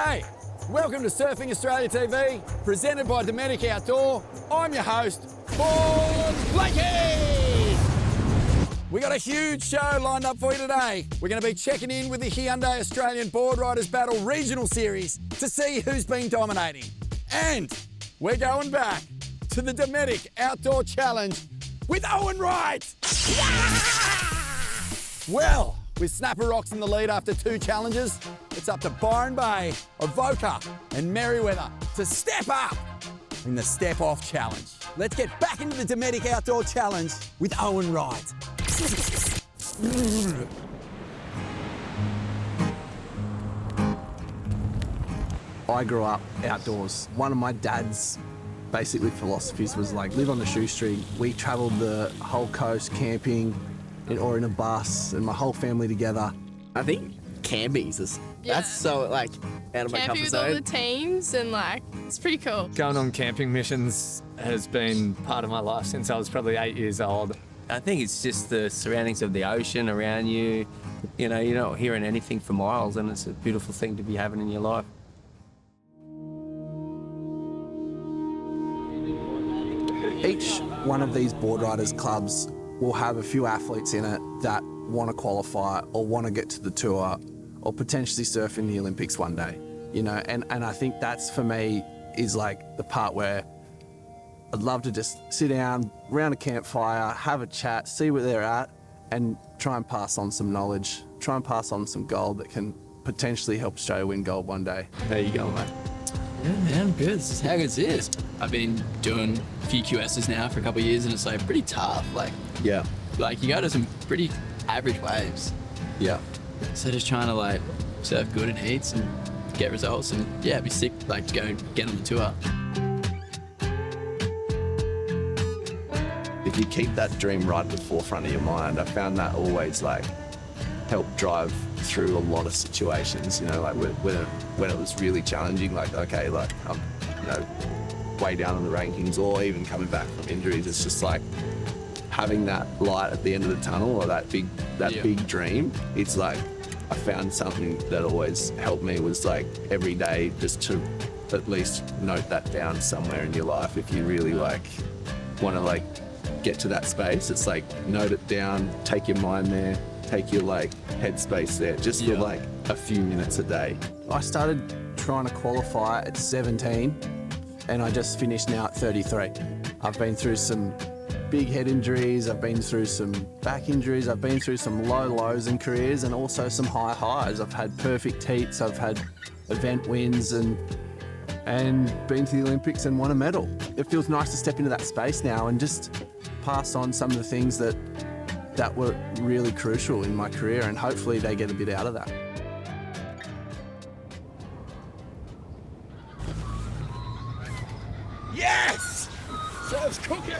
G'day! Welcome to Surfing Australia TV, presented by Dometic Outdoor. I'm your host, Blakey! We got a huge show lined up for you today. We're going to be checking in with the Hyundai Australian Board Riders Battle Regional Series to see who's been dominating. And we're going back to the Dometic Outdoor Challenge with Owen Wright! Yeah! Well, with Snapper Rocks in the lead after 2 challenges, it's up to Byron Bay, Avoca and Merriweather to step up in the Step Off Challenge. Let's get back into the Dometic Outdoor Challenge with Owen Wright. I grew up outdoors. One of my dad's basically philosophies was like, live on the shoestring. We travelled the whole coast camping or in a bus, and my whole family together. I think camping's that's so like out of my comfort zone. Camping with all the teams and like, it's pretty cool. Going on camping missions has been part of my life since I was probably 8 years old. I think it's just the surroundings of the ocean around you. You know, you're not hearing anything for miles, and it's a beautiful thing to be having in your life. Each one of these board riders clubs will have a few athletes in it that want to qualify or want to get to the tour or potentially surf in the Olympics one day, you know, and I think that's for me is like the part where I'd love to just sit down around a campfire, have a chat, see where they're at, and try and pass on some knowledge, try and pass on some gold that can potentially help Australia win gold one day. There you go, mate. Yeah, man, I'm good. This is how good it is. I've been doing a few QSs now for a couple of years, and it's like pretty tough. Like you go to some pretty average waves. Yeah. So just trying to like surf good in heats and get results, and yeah, it'd be sick like to go and get on the tour. If you keep that dream right at the forefront of your mind, I found that always like helped drive through a lot of situations, you know, like when it was really challenging, like, okay, like I'm, you know, way down in the rankings or even coming back from injuries. It's just like having that light at the end of the tunnel or that big dream. It's like, I found something that always helped me was like every day just to at least note that down somewhere in your life. If you really like want to like get to that space, it's like note it down, take your mind there, take your like headspace there, just for like a few minutes a day. I started trying to qualify at 17 and I just finished now at 33. I've been through some big head injuries, I've been through some back injuries, I've been through some low lows in careers and also some high highs. I've had perfect heats, I've had event wins and been to the Olympics and won a medal. It feels nice to step into that space now and just pass on some of the things that were really crucial in my career, and hopefully they get a bit out of that. Yes! Surf's cooking!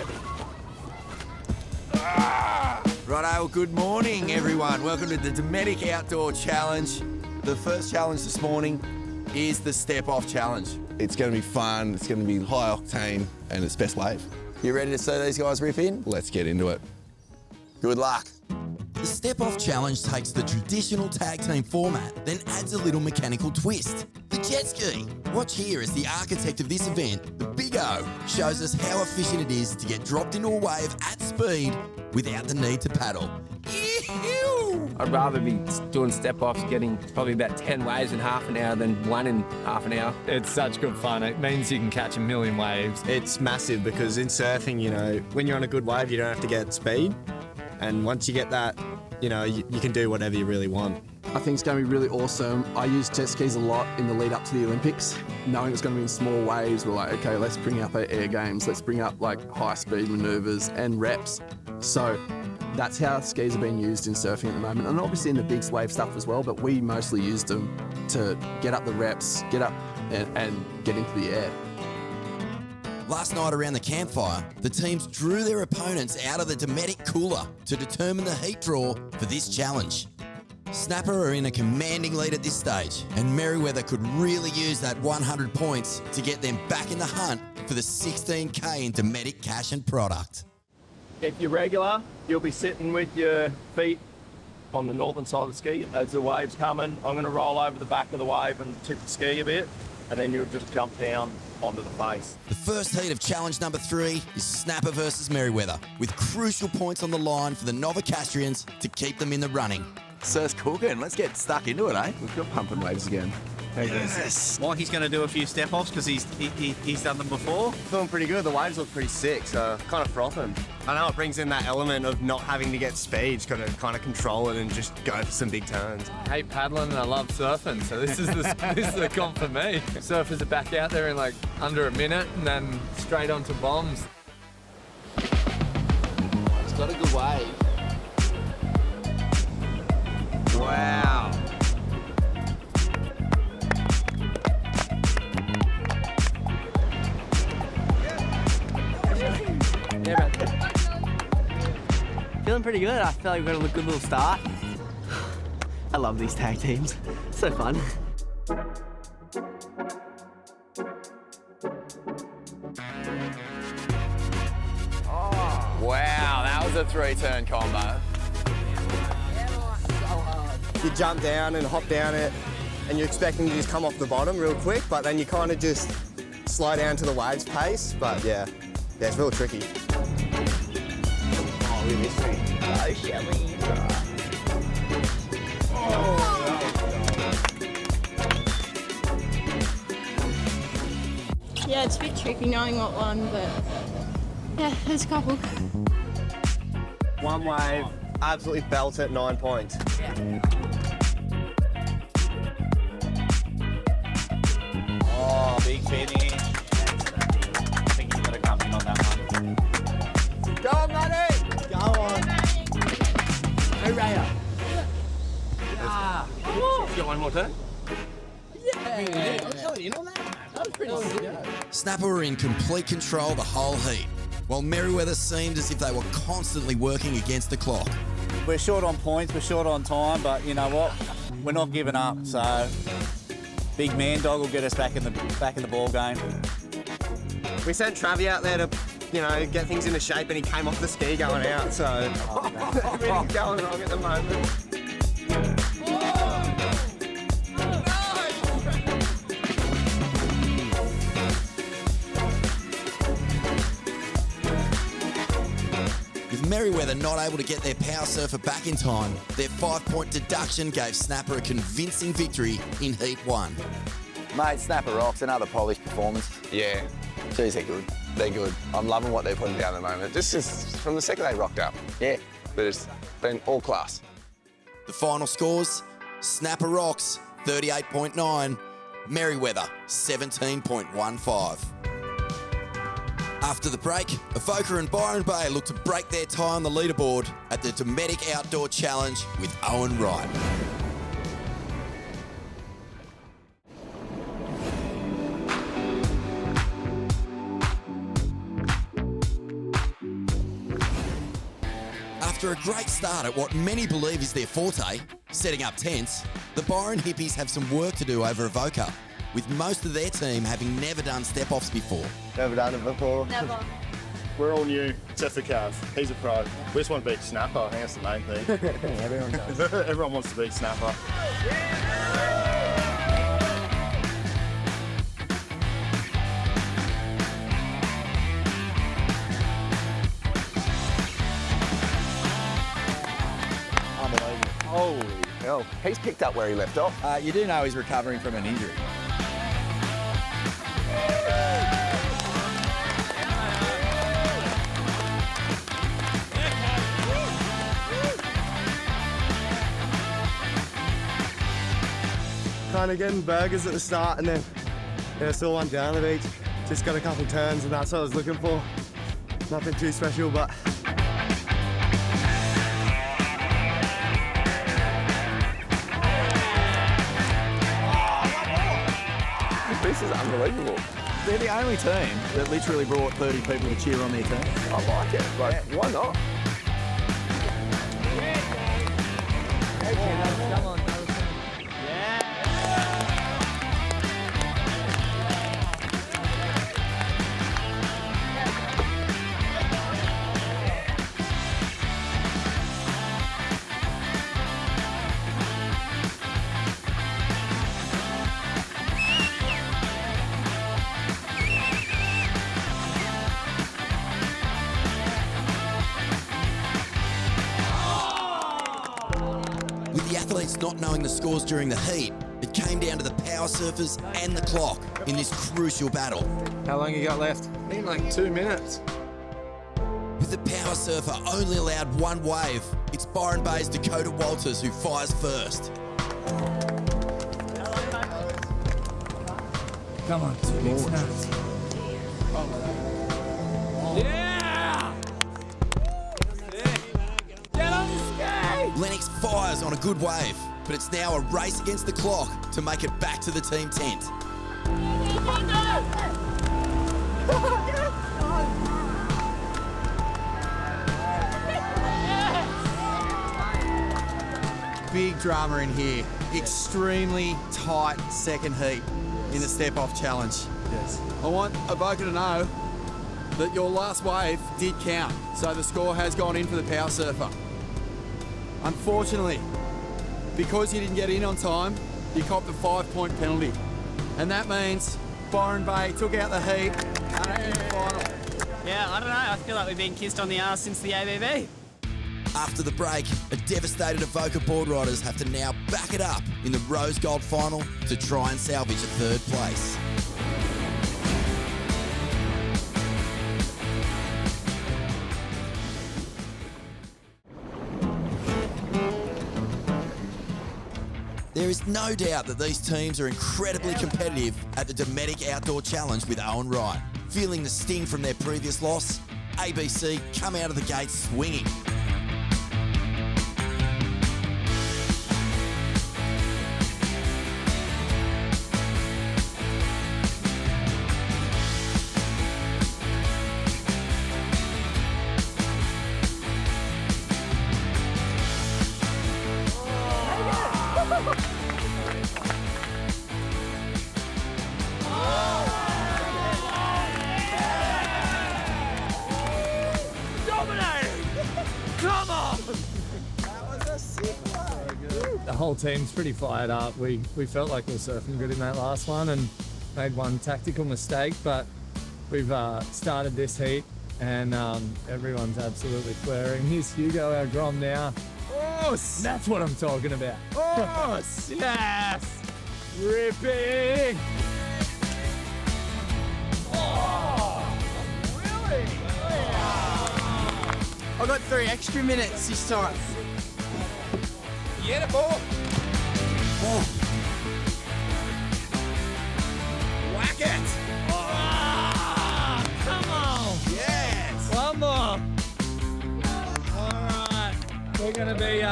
Righto, good morning everyone. Welcome to the Dometic Outdoor Challenge. The first challenge this morning is the Step Off Challenge. It's going to be fun, it's going to be high octane, and it's best wave. You ready to see these guys rip in? Let's get into it. Good luck. The Step Off Challenge takes the traditional tag team format, then adds a little mechanical twist. The Jetski. Watch here as the architect of this event, the Big O, shows us how efficient it is to get dropped into a wave at speed without the need to paddle. Ew! I'd rather be doing step-offs, getting probably about 10 waves in half an hour than 1 in half an hour. It's such good fun. It means you can catch a million waves. It's massive because in surfing, you know, when you're on a good wave, you don't have to get speed. And once you get that, you know, you can do whatever you really want. I think it's going to be really awesome. I used jet skis a lot in the lead up to the Olympics. Knowing it's going to be in small waves, we're like, okay, let's bring up our air games. Let's bring up like high speed maneuvers and reps. So that's how skis are being used in surfing at the moment. And obviously in the big wave stuff as well, but we mostly used them to get up the reps, get up and get into the air. Last night around the campfire, the teams drew their opponents out of the Dometic cooler to determine the heat draw for this challenge. Snapper are in a commanding lead at this stage, and Merriweather could really use that 100 points to get them back in the hunt for the 16K in Dometic cash and product. If you're regular, you'll be sitting with your feet on the northern side of the ski. As the wave's coming, I'm going to roll over the back of the wave and tip the ski a bit, and then you'll just jump down onto the face. The first heat of challenge number 3 is Snapper versus Merriweather, with crucial points on the line for the Novocastrians to keep them in the running. Surf's cooking. Let's get stuck into it, eh? We've got pumping waves again. Yes. Mikey's going to do a few step-offs because he's done them before. Feeling pretty good. The waves look pretty sick, so kind of frothing. I know it brings in that element of not having to get speed. Just got to kind of control it and just go for some big turns. I hate paddling and I love surfing, so this is the comp for me. Surfers are back out there in like under a minute and then straight onto bombs. It's got a good wave. Wow. Yeah, man. Feeling pretty good. I feel like we've got a good little start. I love these tag teams. So fun. Wow, that was a 3-turn combo. You jump down and hop down it, and you're expecting to just come off the bottom real quick, but then you kind of just slow down to the waves pace. But yeah, it's real tricky. Oh, we missed me. Oh, Shelly. Yeah, it's a bit tricky knowing what one, but yeah, there's a couple. One wave, absolutely belt it, 9 points. Oh, big finish. I think you got to come in on that one. Go on, Matty! Go on. Hey, Raya. You got one more turn? Snapper were in complete control the whole heat, while Merriweather seemed as if they were constantly working against the clock. We're short on points, we're short on time, but you know what? We're not giving up. So big man dog will get us back in the ball game. We sent Travi out there to, get things into shape, and he came off the ski going out. So everything's going wrong at the moment. With Merriweather not able to get their power surfer back in time, their 5-point deduction gave Snapper a convincing victory in Heat 1. Mate, Snapper rocks. Another polished performance. Yeah. Geez, they're good. They're good. I'm loving what they're putting down at the moment. Just from the second they rocked up. Yeah. But it's been all class. The final scores, Snapper rocks 38.9, Merriweather 17.15. After the break, Avoca and Byron Bay look to break their tie on the leaderboard at the Dometic Outdoor Challenge with Owen Wright. After a great start at what many believe is their forte, setting up tents, the Byron Hippies have some work to do over Avoca, with most of their team having never done step-offs before. Never done it before. Never. We're all new, except for Cav. He's a pro. We just want to beat Snapper. I think that's the main thing. Everyone does. Everyone wants to beat Snapper. Holy hell. He's picked up where he left off. You do know he's recovering from an injury. Kind of getting burgers at the start, and then still one down the beach. Just got a couple turns, and that's what I was looking for. Nothing too special, but This is unbelievable. They're the only team that literally brought 30 people to cheer on their team. I like it. Like, why not? Come on. not knowing the scores during the heat, it came down to the power surfers and the clock in this crucial battle. How long you got left? I think like 2 minutes. With the power surfer only allowed one wave, it's Byron Bay's Dakota Walters who fires first. Come on, 2 big snaps. Yeah! Get on the skate! Lennox fires on a good wave, but it's now a race against the clock to make it back to the team tent. Big drama in here. Extremely tight second heat in the step-off challenge. Yes. I want Avoca to know that your last wave did count, so the score has gone in for the power surfer. Unfortunately, because you didn't get in on time, you copped a 5-point penalty. And that means Byron Bay took out the heat and in the final. Yeah, I don't know. I feel like we've been kissed on the arse since the ABB. After the break, a devastated Avoca board riders have to now back it up in the Rose Gold final to try and salvage a third place. There is no doubt that these teams are incredibly competitive at the Dometic Outdoor Challenge with Owen Wright. Feeling the sting from their previous loss, ABC come out of the gate swinging. The whole team's pretty fired up. We felt like we were surfing good in that last one and made one tactical mistake, but we've started this heat and everyone's absolutely flaring. Here's Hugo, our Grom now. Oh, that's what I'm talking about. Oh, yes! Ripping! Oh, really? I got 3 extra minutes this time. Get it, boy! Oh. Whack it! Oh, come on! Yes! One more! Alright, we're gonna be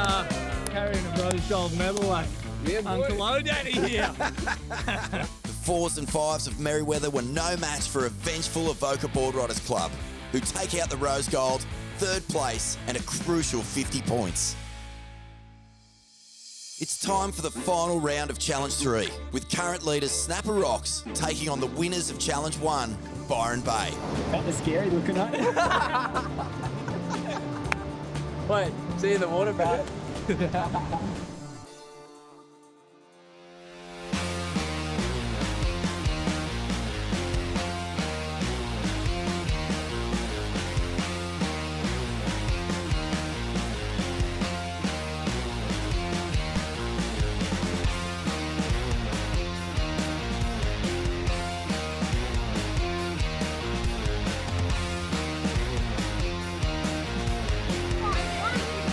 carrying a Rose Gold medal like Uncle O'Daddy here. The 4s and 5s of Merriweather were no match for a vengeful Avoca Board Riders Club, who take out the Rose Gold, 3rd place, and a crucial 50 points. It's time for the final round of Challenge 3, with current leaders Snapper Rocks taking on the winners of Challenge 1, Byron Bay. That was scary looking at you. Wait, see you in the water, bro.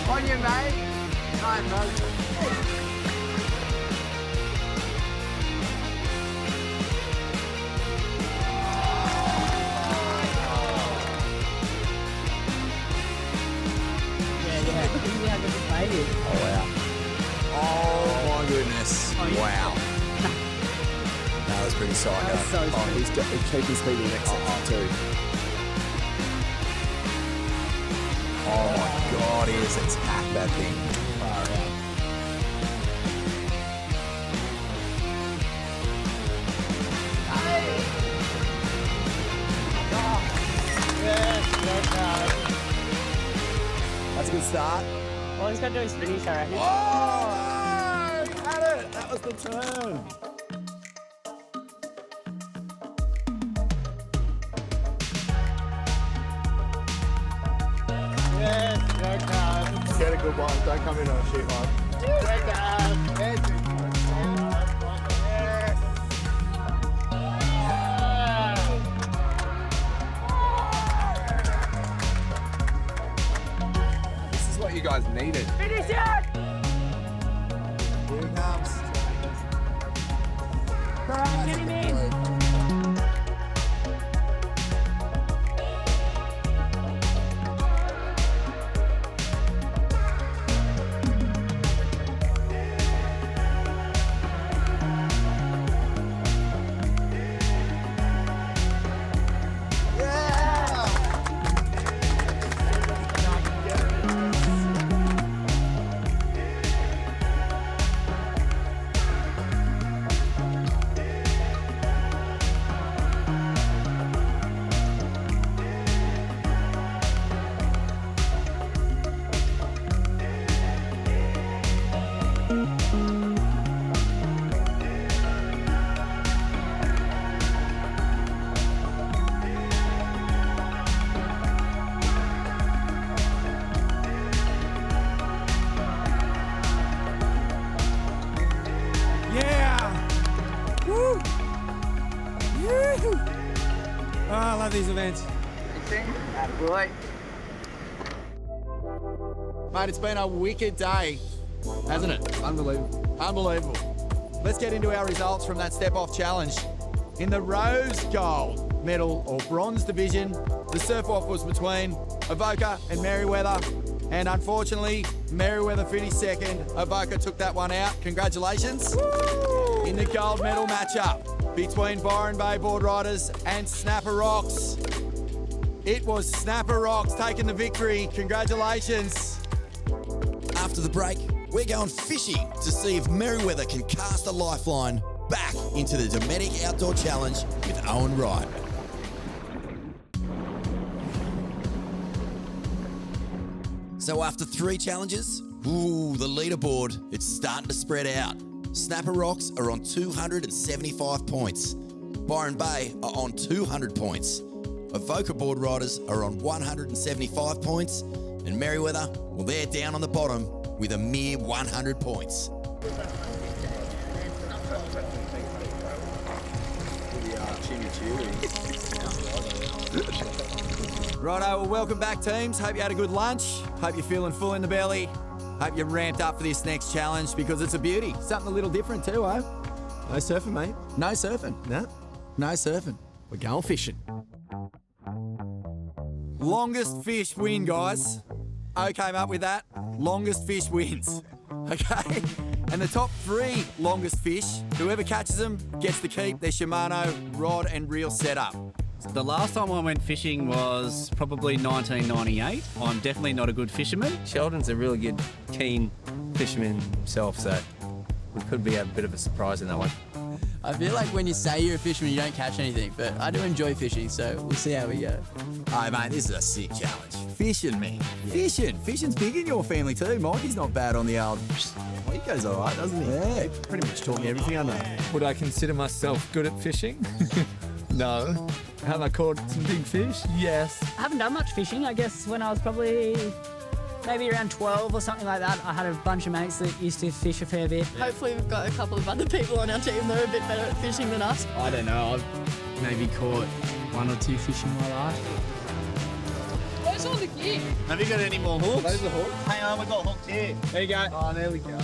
On you, mate. Nice, bro. Oh, wow. Oh, my goodness. Wow. That was pretty psycho. Oh, he's keeping speed in the next section too. Oh my God, he has attacked that thing. Far out. That's a good start. All he's got to do is finish, I reckon. Oh, no! Had it! That was the turn. Get a good one. Don't come in on a shoot line. This is what you guys needed. Finish it! Here he comes. Get him in. Oh, I love these events. Mate, it's been a wicked day, hasn't it? Unbelievable. Unbelievable. Let's get into our results from that step-off challenge. In the rose gold medal or bronze division, the surf-off was between Avoca and Merriweather, and unfortunately, Merriweather finished second. Avoca took that one out. Congratulations. Woo! In the gold medal matchup between Byron Bay Boardriders and Snapper Rocks, it was Snapper Rocks taking the victory. Congratulations. After the break, we're going fishing to see if Merriweather can cast a lifeline back into the Dometic Outdoor Challenge with Owen Wright. So after 3 challenges, the leaderboard, it's starting to spread out. Snapper Rocks are on 275 points. Byron Bay are on 200 points. Avoca Board Riders are on 175 points. And Merriweather, well, they're down on the bottom with a mere 100 points. Righto, well, welcome back, teams. Hope you had a good lunch. Hope you're feeling full in the belly. Hope you're ramped up for this next challenge because it's a beauty. Something a little different too, eh? No surfing, mate. No surfing. No. No surfing. We're going fishing. Longest fish win, guys. O came up with that. Longest fish wins. Okay? And the top 3 longest fish, whoever catches them gets to keep their Shimano rod and reel setup. The last time I went fishing was probably 1998. I'm definitely not a good fisherman. Sheldon's a really good, keen fisherman himself, so we could be a bit of a surprise in that one. I feel like when you say you're a fisherman, you don't catch anything, but I do enjoy fishing, so we'll see how we go. Oh, mate, this is a sick challenge. Fishing, man. Fishing. Fishing's big in your family too. Mikey's not bad on the old... Well, he goes all right, doesn't he? Yeah. Pretty much taught me everything I know. Would I consider myself good at fishing? No. Have I caught some big fish? Yes. I haven't done much fishing. I guess when I was probably maybe around 12 or something like that, I had a bunch of mates that used to fish a fair bit. Hopefully we've got a couple of other people on our team that are a bit better at fishing than us. I don't know, I've maybe caught 1 or 2 fish in my life. Where's all the gear? Have you got any more hooks? Those are hooks. Hang on, we've got hooks here. There you go. Oh, there we go.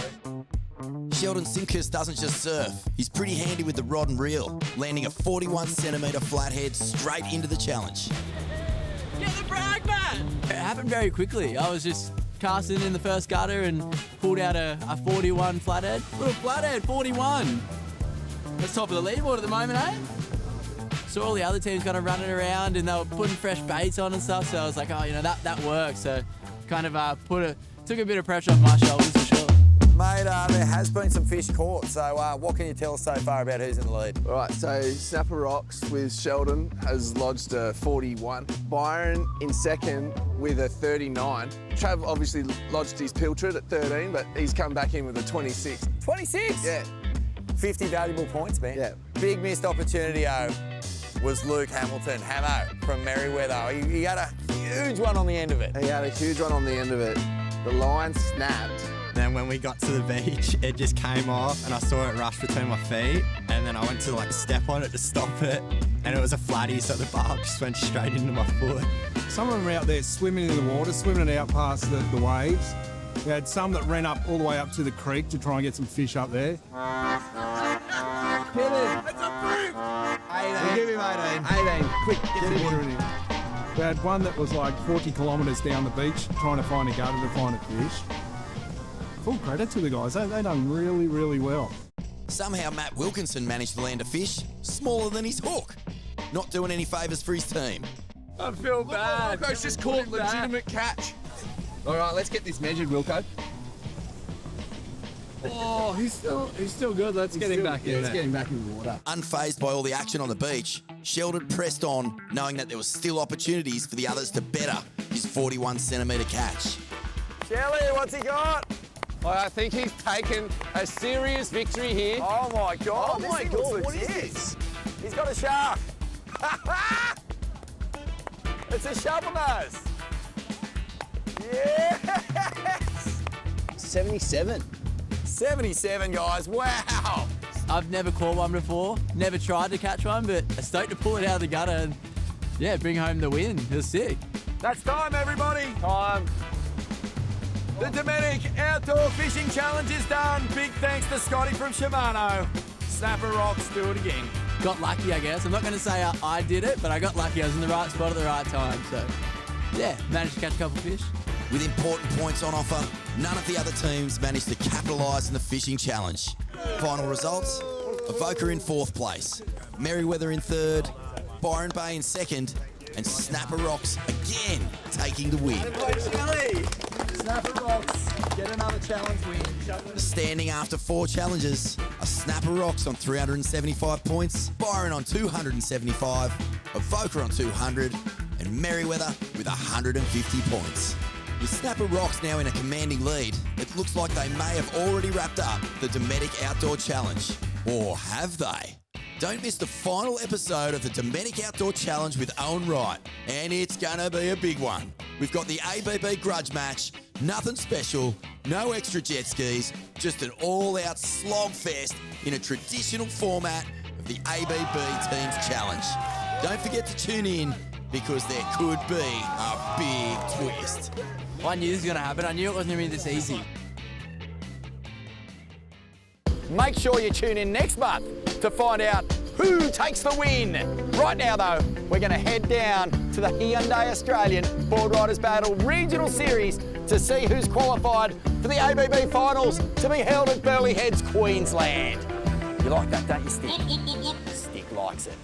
Sheldon Simkus doesn't just surf, he's pretty handy with the rod and reel, landing a 41 centimetre flathead straight into the challenge. Get the brag, man! It happened very quickly. I was just casting in the first gutter and pulled out a 41 flathead. Little flathead, 41. That's top of the leaderboard at the moment, eh? So all the other teams kind of running around and they were putting fresh baits on and stuff, so I was like, oh, you know, that works. So kind of took a bit of pressure off my shoulders for sure. Mate, there has been some fish caught, so what can you tell us so far about who's in the lead? All right, so Snapper Rocks with Sheldon has lodged a 41. Byron in second with a 39. Trav obviously lodged his pilchard at 13, but he's come back in with a 26. 26? Yeah. 50 valuable points, man. Yeah. Big missed opportunity, was Luke Hamilton, Hamo, from Merriweather. He had a huge one on the end of it. He had a huge one on the end of it. The line snapped Then when we got to the beach, it just came off and I saw it rush between my feet. And then I went to like step on it to stop it. And it was a flatty, so the barb just went straight into my foot. Some of them were out there swimming in the water, swimming it out past the waves. We had some that ran up all the way up to the creek to try and get some fish up there. Hit it. It's a brig! 18. We'll give him 18. 18. Quick, Get the water in here. We had one that was like 40 kilometres down the beach trying to find a gutter to find a fish. Full credit to the guys. They done really, really well. Somehow Matt Wilkinson managed to land a fish smaller than his hook. Not doing any favours for his team. I feel bad. Wilco's just caught legitimate catch. All right, let's get this measured, Wilco. Oh, he's still good. Let's get him back in there. Let's get him back in the water. Unfazed by all the action on the beach, Sheldon pressed on, knowing that there was still opportunities for the others to better his 41 centimetre catch. Shelly, what's he got? I think he's taken a serious victory here. Oh my God! Oh my God, what is this? He's got a shark. It's a shovel nose. Yes! 77. 77, guys. Wow. I've never caught one before, never tried to catch one, but I'm stoked to pull it out of the gutter and, yeah, bring home the win. It was sick. That's time, everybody. Time. The Dometic Outdoor Fishing Challenge is done. Big thanks to Scotty from Shimano. Snapper Rocks, do it again. Got lucky, I guess. I'm not going to say I did it, but I got lucky. I was in the right spot at the right time. So, yeah, managed to catch a couple of fish. With important points on offer, none of the other teams managed to capitalise in the fishing challenge. Final results, Avoca in 4th place, Merriweather in 3rd, Byron Bay in 2nd, and Snapper Rocks again taking the win. Snapper Rocks, get another challenge win. Standing after 4 challenges are Snapper Rocks on 375 points, Byron on 275, Avoca on 200, and Merriweather with 150 points. With Snapper Rocks now in a commanding lead, it looks like they may have already wrapped up the Dometic Outdoor Challenge. Or have they? Don't miss the final episode of the Dometic Outdoor Challenge with Owen Wright. And it's gonna be a big one. We've got the ABB grudge match, nothing special, no extra jet skis, just an all-out slog fest in a traditional format of the ABB Teams Challenge. Don't forget to tune in because there could be a big twist. I knew this was going to happen. I knew it wasn't going to be this easy. Make sure you tune in next month to find out who takes the win. Right now, though, we're going to head down to the Hyundai Australian Board Riders Battle Regional Series to see who's qualified for the ABB Finals to be held at Burleigh Heads, Queensland. You like that, don't you, Stick? Stick likes it.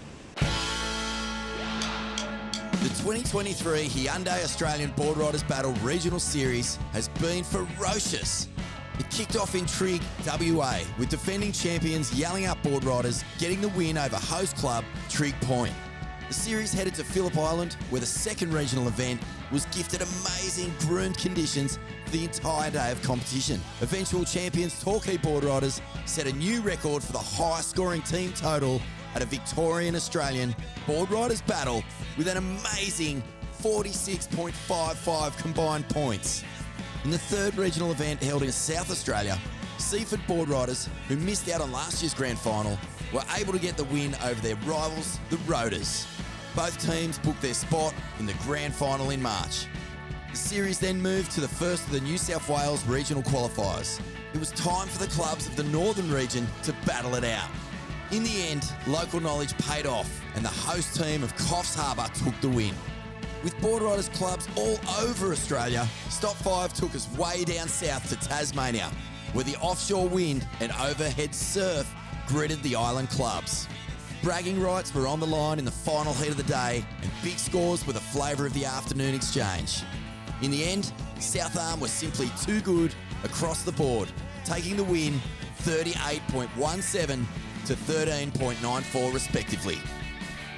The 2023 Hyundai Australian Board Riders Battle Regional Series has been ferocious. It kicked off in Trigg, WA, with defending champions Yelling Up Board Riders getting the win over host club Trigg Point. The series headed to Phillip Island, where the second regional event was gifted amazing groomed conditions for the entire day of competition. Eventual champions Torquay Board Riders set a new record for the highest scoring team total at a Victorian Australian Board Riders Battle with an amazing 46.55 combined points. In the third regional event held in South Australia, Seaford Board Riders, who missed out on last year's grand final, were able to get the win over their rivals, the Roaders. Both teams booked their spot in the grand final in March. The series then moved to the first of the New South Wales regional qualifiers. It was time for the clubs of the Northern region to battle it out. In the end, local knowledge paid off and the host team of Coffs Harbour took the win. With Board Riders clubs all over Australia, Stop 5 took us way down south to Tasmania, where the offshore wind and overhead surf greeted the island clubs. Bragging rights were on the line in the final heat of the day, and big scores were the flavour of the afternoon exchange. In the end, South Arm was simply too good across the board, taking the win 38.17 to 13.94 respectively.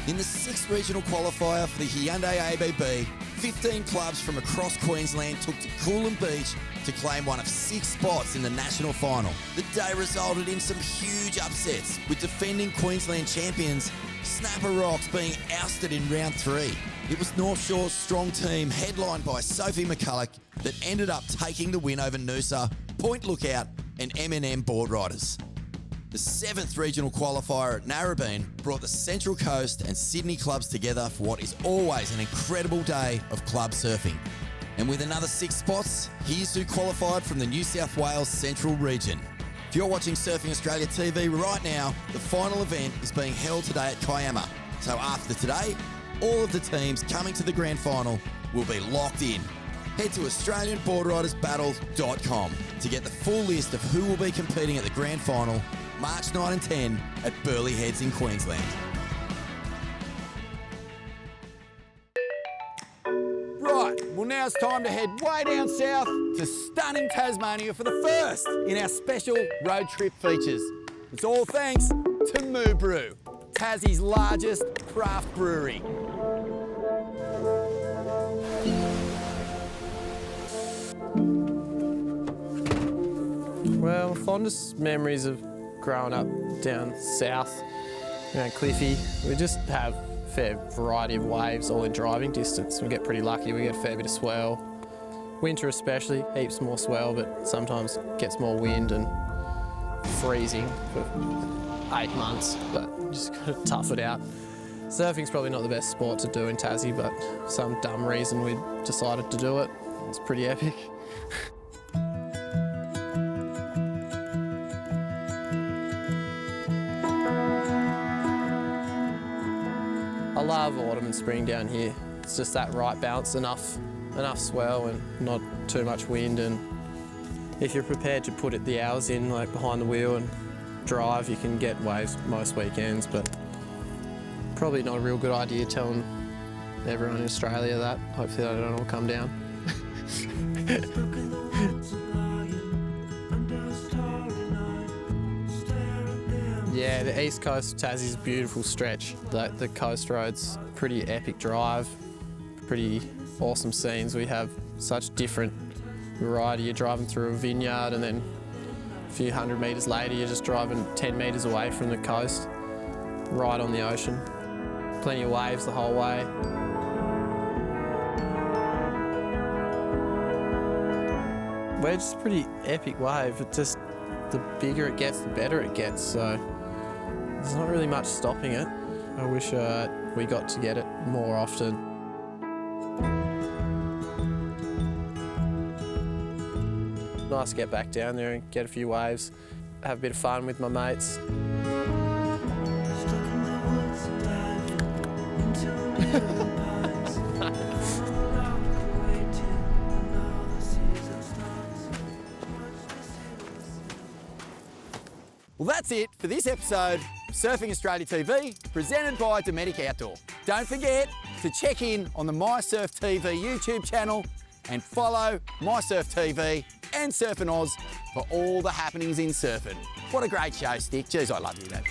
In the sixth regional qualifier for the Hyundai ABB, 15 clubs from across Queensland took to Coolum Beach to claim one of 6 spots in the national final. The day resulted in some huge upsets, with defending Queensland champions Snapper Rocks being ousted in round 3. It was North Shore's strong team, headlined by Sophie McCulloch, that ended up taking the win over Noosa Point Lookout and M&M Boardriders. The 7th regional qualifier at Narrabeen brought the Central Coast and Sydney clubs together for what is always an incredible day of club surfing. And with another 6 spots, here's who qualified from the New South Wales Central region. If you're watching Surfing Australia TV right now, the final event is being held today at Kiama. So after today, all of the teams coming to the grand final will be locked in. Head to AustralianBoardridersBattle.com to get the full list of who will be competing at the grand final March 9 and 10 at Burleigh Heads in Queensland. Right, well now it's time to head way down south to stunning Tasmania for the first in our special road trip features. It's all thanks to Moo Brew, Tassie's largest craft brewery. Well, fondest memories of growing up down south around Cliffy, we just have a fair variety of waves all in driving distance. We get pretty lucky, we get a fair bit of swell. Winter especially, heaps more swell, but sometimes gets more wind and freezing for 8 months, but just gotta tough it out. Surfing's probably not the best sport to do in Tassie, but for some dumb reason we decided to do it. It's pretty epic. I love autumn and spring down here. It's just that right balance, enough swell and not too much wind, and if you're prepared to put the hours in, like behind the wheel and drive, you can get waves most weekends, but probably not a real good idea telling everyone in Australia that. Hopefully they don't all come down. Yeah, the east coast of Tassie's a beautiful stretch. The coast road's pretty epic drive, pretty awesome scenes. We have such different variety. You're driving through a vineyard and then a few hundred metres later you're just driving 10 metres away from the coast, right on the ocean. Plenty of waves the whole way. We're just a pretty epic wave. It just, the bigger it gets, the better it gets. So there's not really much stopping it. I wish we got to get it more often. Nice to get back down there and get a few waves, have a bit of fun with my mates. Well, that's it for this episode of Surfing Australia TV, presented by Dometic Outdoor. Don't forget to check in on the My Surf TV YouTube channel and follow My Surf TV and Surfing Oz for all the happenings in surfing. What a great show, Stick. Jeez, I love you, man.